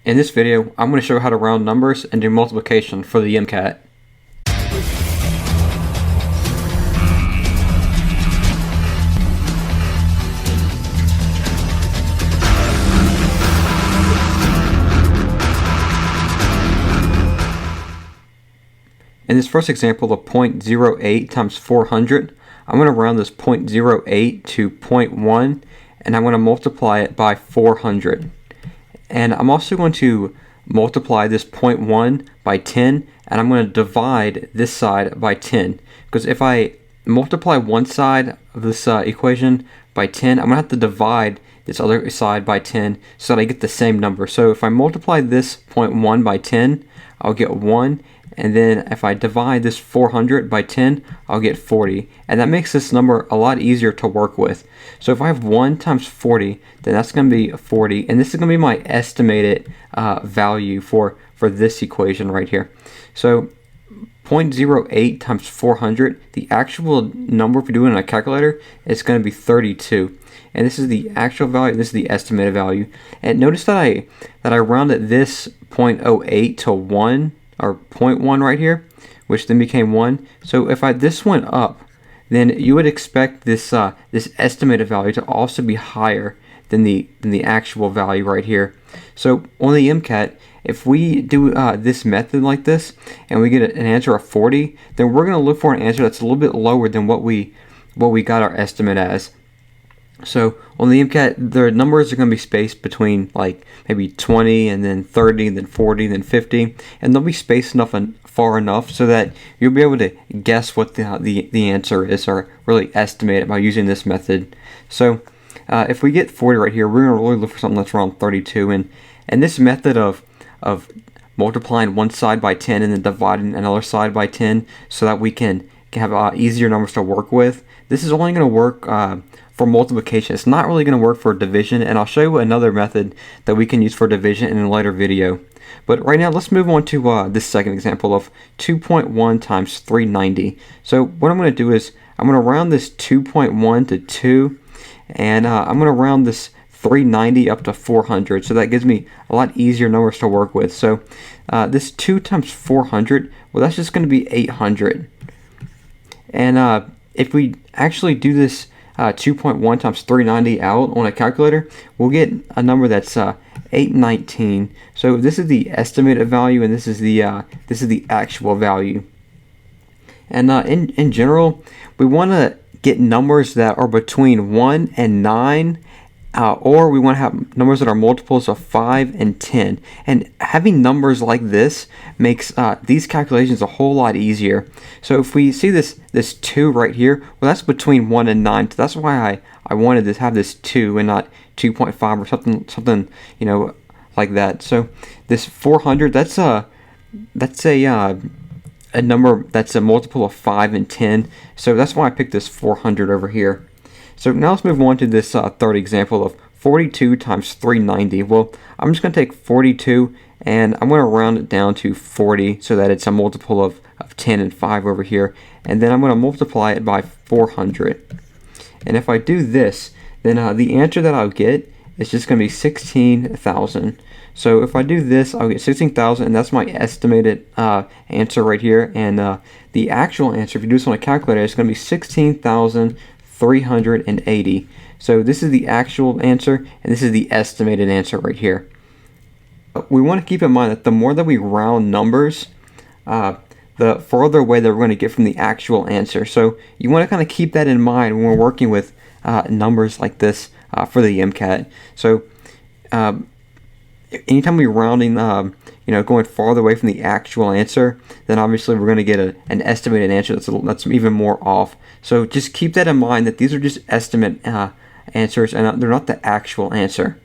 In this video, I'm going to show how to round numbers and do multiplication for the MCAT. In this first example of 0.08 times 400, I'm going to round this 0.08 to 0.1, and I'm going to multiply it by 400. And I'm also going to multiply this 0.1 by 10, and I'm going to divide this side by 10. Because if I multiply one side of this equation by 10, I'm going to have to divide this other side by 10 so that I get the same number. So if I multiply this 0.1 by 10, I'll get 1. And then if I divide this 400 by 10, I'll get 40. And that makes this number a lot easier to work with. So if I have 1 times 40, then that's going to be 40. And this is going to be my estimated value for this equation right here. So 0.08 times 400, the actual number, if you do it in a calculator, is going to be 32. And this is the actual value, this is the estimated value. And notice that I rounded this 0.08 to 1, or 0.1 right here, which then became 1. So if this went up, then you would expect this this estimated value to also be higher than the actual value right here. So on the MCAT, if we do this method like this and we get an answer of 40, then we're going to look for an answer that's a little bit lower than what we got our estimate as. So on the MCAT, the numbers are going to be spaced between like maybe 20 and then 30 and then 40 and then 50, and they'll be spaced enough and far enough so that you'll be able to guess what the answer is, or really estimate it by using this method. So if we get 40 right here, we're going to really look for something that's around 32, and this method of multiplying one side by 10 and then dividing another side by 10 so that we can have easier numbers to work with, this is only going to work for multiplication. It's not really going to work for division, and I'll show you another method that we can use for division in a later video. But right now, let's move on to this second example of 2.1 times 390. So what I'm going to do is I'm going to round this 2.1 to 2, and I'm going to round this 390 up to 400. So that gives me a lot easier numbers to work with. So this 2 times 400, well, that's just going to be 800. And if we actually do this 2.1 times 390 out on a calculator, we'll get a number that's 819. So this is the estimated value, and this is the actual value. And in general, we want to get numbers that are between 1 and 9. Or we want to have numbers that are multiples of 5 and 10. And having numbers like this makes these calculations a whole lot easier. So if we see this 2 right here, well, that's between 1 and 9. So that's why I wanted to have this 2 and not 2.5 or something like that. So this 400, that's a number that's a multiple of 5 and 10. So that's why I picked this 400 over here. So now let's move on to this third example of 42 times 390. Well, I'm just going to take 42 and I'm going to round it down to 40 so that it's a multiple of 10 and 5 over here. And then I'm going to multiply it by 400. And if I do this, then the answer that I'll get is just going to be 16,000. So if I do this, I'll get 16,000, and that's my estimated answer right here. And the actual answer, if you do this on a calculator, is going to be 16,380. So this is the actual answer, and this is the estimated answer right here. We want to keep in mind that the more that we round numbers, the further away that we're going to get from the actual answer. So you want to kind of keep that in mind when we're working with numbers like this for the MCAT. So anytime we're rounding, going farther away from the actual answer, then obviously we're going to get an estimated answer that's even more off. So just keep that in mind, that these are just estimate answers, and they're not the actual answer.